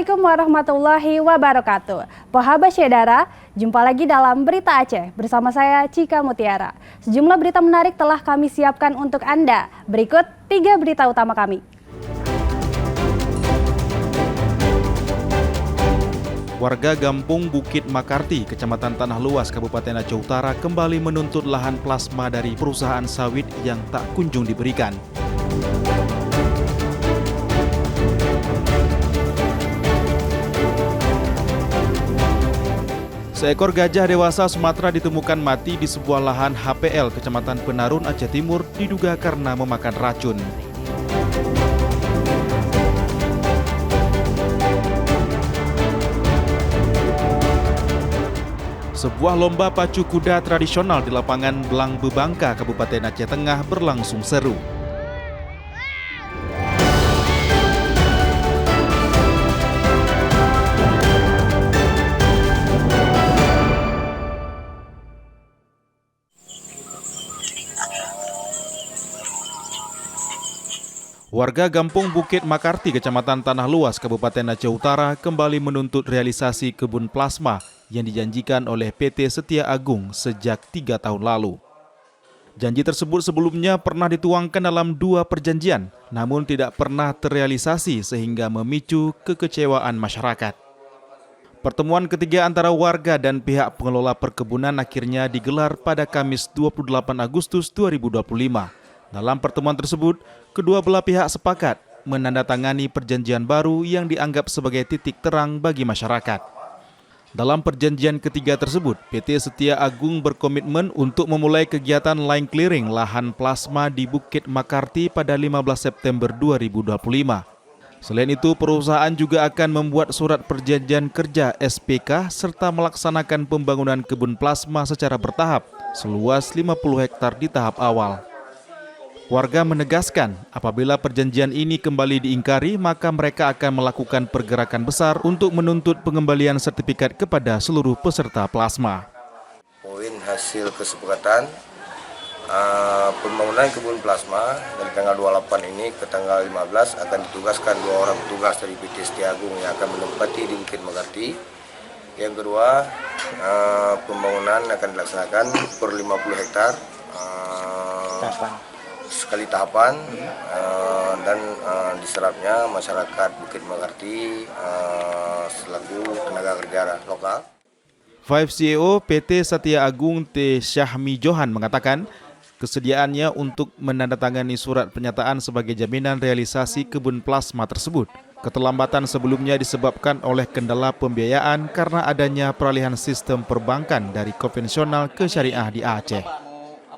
Assalamualaikum warahmatullahi wabarakatuh. Pohabat Syedara, jumpa lagi dalam Berita Aceh bersama saya Cika Mutiara. Sejumlah berita menarik telah kami siapkan untuk Anda. Berikut 3 berita utama kami. Warga Gampung Bukit Makarti, Kecamatan Tanah Luas, Kabupaten Aceh Utara kembali menuntut lahan plasma dari perusahaan sawit yang tak kunjung diberikan. Seekor gajah dewasa Sumatera ditemukan mati di sebuah lahan HPL Kecamatan Penarun, Aceh Timur, diduga karena memakan racun. Sebuah lomba pacu kuda tradisional di lapangan Belang Bebangka, Kabupaten Aceh Tengah berlangsung seru. Warga Gampung Bukit Makarti, Kecamatan Tanah Luas, Kabupaten Aceh Utara kembali menuntut realisasi kebun plasma yang dijanjikan oleh PT Setia Agung sejak 3 tahun lalu. Janji tersebut sebelumnya pernah dituangkan dalam 2 perjanjian, namun tidak pernah terrealisasi sehingga memicu kekecewaan masyarakat. Pertemuan ketiga antara warga dan pihak pengelola perkebunan akhirnya digelar pada Kamis 28 Agustus 2025. Dalam pertemuan tersebut, kedua belah pihak sepakat menandatangani perjanjian baru yang dianggap sebagai titik terang bagi masyarakat. Dalam perjanjian ketiga tersebut, PT Setia Agung berkomitmen untuk memulai kegiatan line clearing lahan plasma di Bukit Makarti pada 15 September 2025. Selain itu, perusahaan juga akan membuat surat perjanjian kerja SPK serta melaksanakan pembangunan kebun plasma secara bertahap seluas 50 hektar di tahap awal. Warga menegaskan apabila perjanjian ini kembali diingkari, maka mereka akan melakukan pergerakan besar untuk menuntut pengembalian sertifikat kepada seluruh peserta plasma. Poin hasil kesepakatan pembangunan kebun plasma dari tanggal 28 ini ke tanggal 15 akan ditugaskan 2 orang petugas dari PT Setia Agung yang akan menempati di Bukit Makarti. Yang kedua, pembangunan akan dilaksanakan per 50 hektar. Sekali tahapan dan diserapnya masyarakat Bukit Makarti selaku tenaga kerja lokal. 5 CEO PT Setia Agung T. Syahmi Johan mengatakan kesediaannya untuk menandatangani surat pernyataan sebagai jaminan realisasi kebun plasma tersebut. Keterlambatan sebelumnya disebabkan oleh kendala pembiayaan karena adanya peralihan sistem perbankan dari konvensional ke syariah di Aceh.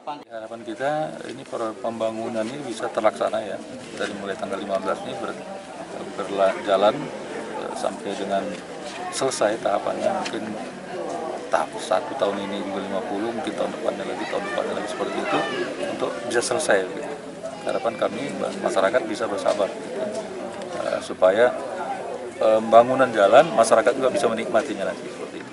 Harapan kita ini pembangunan ini bisa terlaksana ya, dari mulai tanggal 15 ini berjalan sampai dengan selesai tahapannya, mungkin tahap 1 tahun ini 2050, mungkin tahun depannya lagi seperti itu untuk bisa selesai. Harapan kami masyarakat bisa bersabar supaya pembangunan jalan masyarakat juga bisa menikmatinya nanti seperti itu.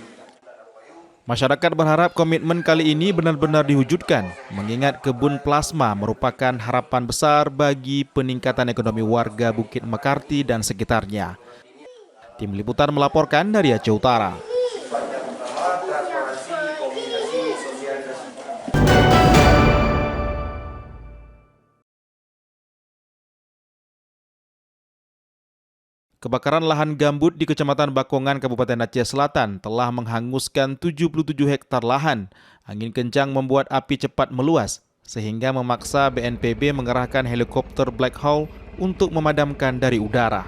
Masyarakat berharap komitmen kali ini benar-benar diwujudkan, mengingat kebun plasma merupakan harapan besar bagi peningkatan ekonomi warga Bukit Makarti dan sekitarnya. Tim Liputan melaporkan dari Aceh Utara. Kebakaran lahan gambut di Kecamatan Bakongan, Kabupaten Aceh Selatan telah menghanguskan 77 hektar lahan. Angin kencang membuat api cepat meluas, sehingga memaksa BNPB mengerahkan helikopter Black Hawk untuk memadamkan dari udara.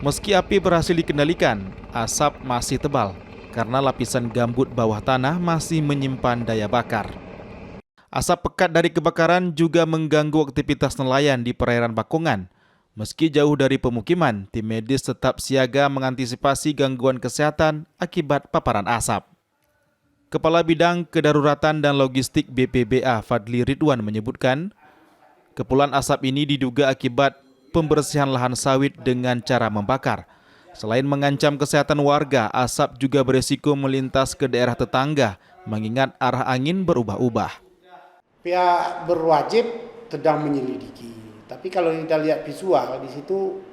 Meski api berhasil dikendalikan, asap masih tebal karena lapisan gambut bawah tanah masih menyimpan daya bakar. Asap pekat dari kebakaran juga mengganggu aktivitas nelayan di perairan Bakongan. Meski jauh dari pemukiman, tim medis tetap siaga mengantisipasi gangguan kesehatan akibat paparan asap. Kepala Bidang Kedaruratan dan Logistik BPBA Fadli Ridwan menyebutkan, kepulan asap ini diduga akibat pembersihan lahan sawit dengan cara membakar. Selain mengancam kesehatan warga, asap juga beresiko melintas ke daerah tetangga, mengingat arah angin berubah-ubah. Pihak berwajib sedang menyelidiki. Tapi kalau kita lihat visual di situ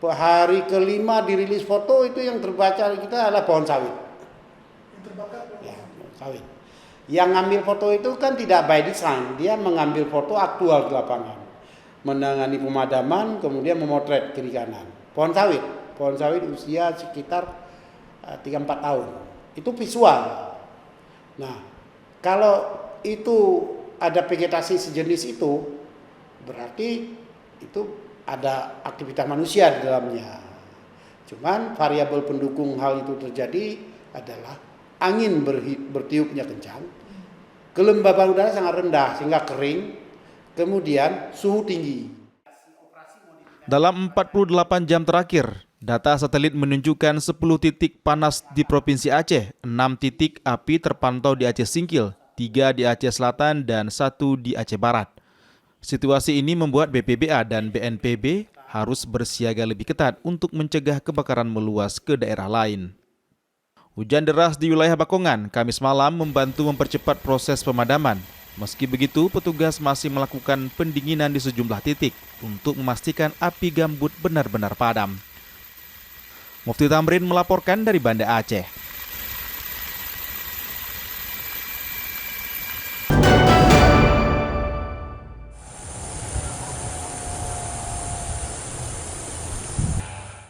Hari kelima dirilis foto itu yang terbaca kita adalah pohon sawit. Yang terbakar? Ya, pohon sawit. Yang ngambil foto itu kan tidak by design, dia mengambil foto aktual di lapangan, menangani pemadaman, kemudian memotret kiri kanan. Pohon sawit usia sekitar 3-4 tahun. Itu visual. Nah, kalau itu ada vegetasi sejenis itu, berarti itu ada aktivitas manusia di dalamnya. Cuman variabel pendukung hal itu terjadi adalah angin bertiupnya kencang, kelembaban udara sangat rendah sehingga kering, kemudian suhu tinggi. Dalam 48 jam terakhir, data satelit menunjukkan 10 titik panas di Provinsi Aceh, 6 titik api terpantau di Aceh Singkil, 3 di Aceh Selatan, dan 1 di Aceh Barat. Situasi ini membuat BPBA dan BNPB harus bersiaga lebih ketat untuk mencegah kebakaran meluas ke daerah lain. Hujan deras di wilayah Bakongan Kamis malam membantu mempercepat proses pemadaman. Meski begitu, petugas masih melakukan pendinginan di sejumlah titik untuk memastikan api gambut benar-benar padam. Mufti Tamrin melaporkan dari Banda Aceh.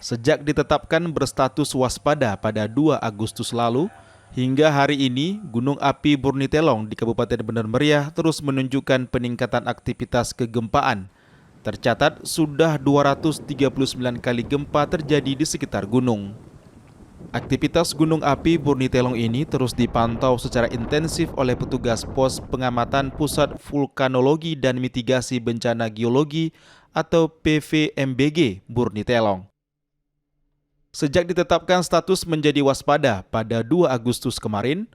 Sejak ditetapkan berstatus waspada pada 2 Agustus lalu, hingga hari ini Gunung Api Burnitelong di Kabupaten Bener Meriah terus menunjukkan peningkatan aktivitas kegempaan. Tercatat sudah 239 kali gempa terjadi di sekitar gunung. Aktivitas Gunung Api Burnitelong ini terus dipantau secara intensif oleh petugas Pos Pengamatan Pusat Vulkanologi dan Mitigasi Bencana Geologi atau PVMBG Burnitelong. Sejak ditetapkan status menjadi waspada pada 2 Agustus kemarin,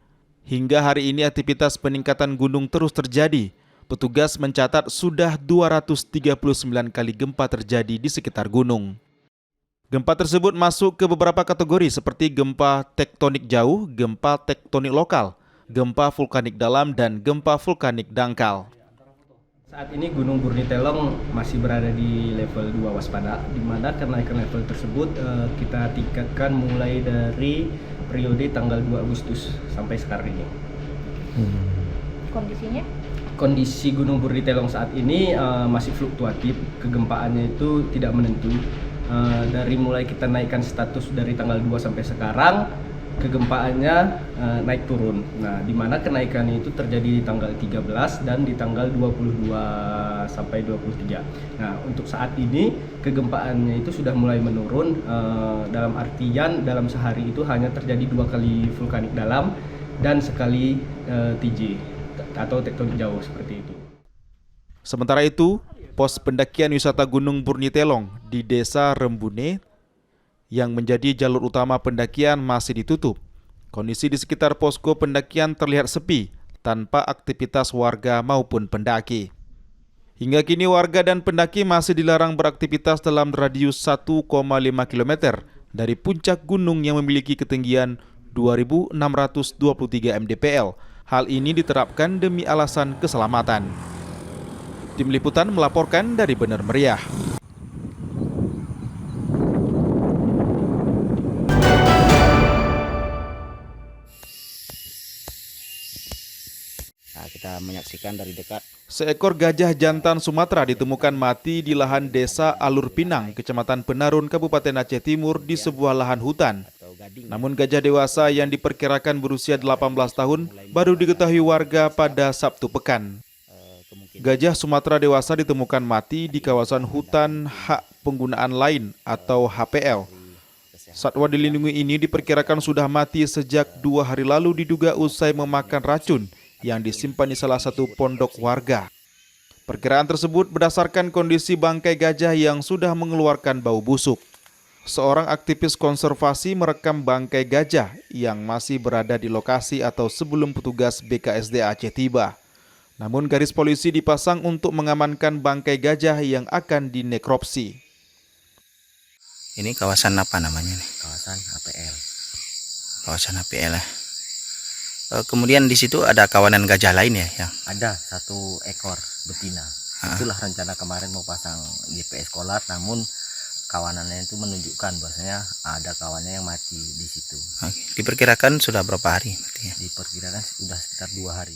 hingga hari ini aktivitas peningkatan gunung terus terjadi. Petugas mencatat sudah 239 kali gempa terjadi di sekitar gunung. Gempa tersebut masuk ke beberapa kategori seperti gempa tektonik jauh, gempa tektonik lokal, gempa vulkanik dalam, dan gempa vulkanik dangkal. Saat ini Gunung Burnitelong masih berada di level 2 waspada, di mana kenaikan level tersebut kita tingkatkan mulai dari periode tanggal 2 Agustus sampai sekarang ini. Kondisinya? Kondisi Gunung Burnitelong saat ini masih fluktuatif, kegempaannya itu tidak menentu. Dari mulai kita naikkan status dari tanggal 2 sampai sekarang, kegempaannya naik turun. Nah, di mana kenaikannya itu terjadi di tanggal 13 dan di tanggal 22 sampai 23. Nah, untuk saat ini kegempaannya itu sudah mulai menurun, dalam artian dalam sehari itu hanya terjadi 2 kali vulkanik dalam dan sekali TJ atau tektonik jauh seperti itu. Sementara itu, pos pendakian wisata Gunung Burnitelong di Desa Rembune yang menjadi jalur utama pendakian masih ditutup. Kondisi di sekitar posko pendakian terlihat sepi, tanpa aktivitas warga maupun pendaki. Hingga kini warga dan pendaki masih dilarang beraktivitas dalam radius 1,5 km dari puncak gunung yang memiliki ketinggian 2.623 mdpl. Hal ini diterapkan demi alasan keselamatan. Tim Liputan melaporkan dari Bener Meriah. Kita menyaksikan dari dekat. Seekor gajah jantan Sumatera ditemukan mati di lahan desa Alur Pinang, Kecamatan Penarun, Kabupaten Aceh Timur di sebuah lahan hutan. Namun gajah dewasa yang diperkirakan berusia 18 tahun baru diketahui warga pada Sabtu pekan. Gajah Sumatera dewasa ditemukan mati di kawasan hutan hak penggunaan lain atau HPL. Satwa dilindungi ini diperkirakan sudah mati sejak 2 hari lalu diduga usai memakan racun yang disimpan di salah satu pondok warga. Perkiraan tersebut berdasarkan kondisi bangkai gajah yang sudah mengeluarkan bau busuk. Seorang aktivis konservasi merekam bangkai gajah yang masih berada di lokasi atau sebelum petugas BKSD Aceh tiba. Namun garis polisi dipasang untuk mengamankan bangkai gajah yang akan dinekropsi. Ini kawasan apa namanya nih? Kawasan APL. Kawasan APL ya. Kemudian di situ ada kawanan gajah lain ya yang Ada 1 ekor betina. Itulah rencana kemarin mau pasang GPS kolar, namun kawanannya itu menunjukkan bahwasanya ada kawannya yang mati di situ. Oke. Diperkirakan sudah berapa hari matinya? Diperkirakan sudah sekitar 2 hari.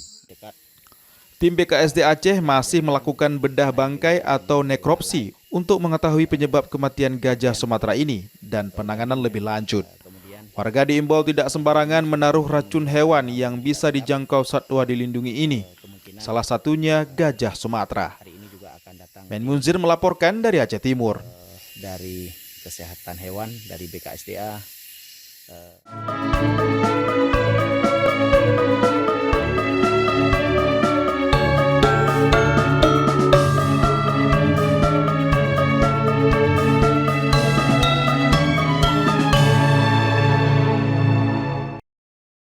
Tim BKSD Aceh masih melakukan bedah bangkai atau nekropsi untuk mengetahui penyebab kematian gajah Sumatera ini dan penanganan lebih lanjut. Warga diimbau tidak sembarangan menaruh racun hewan yang bisa dijangkau satwa dilindungi ini. Salah satunya gajah Sumatera. Men Munzir melaporkan dari Aceh Timur. Dari kesehatan hewan dari BKSDA.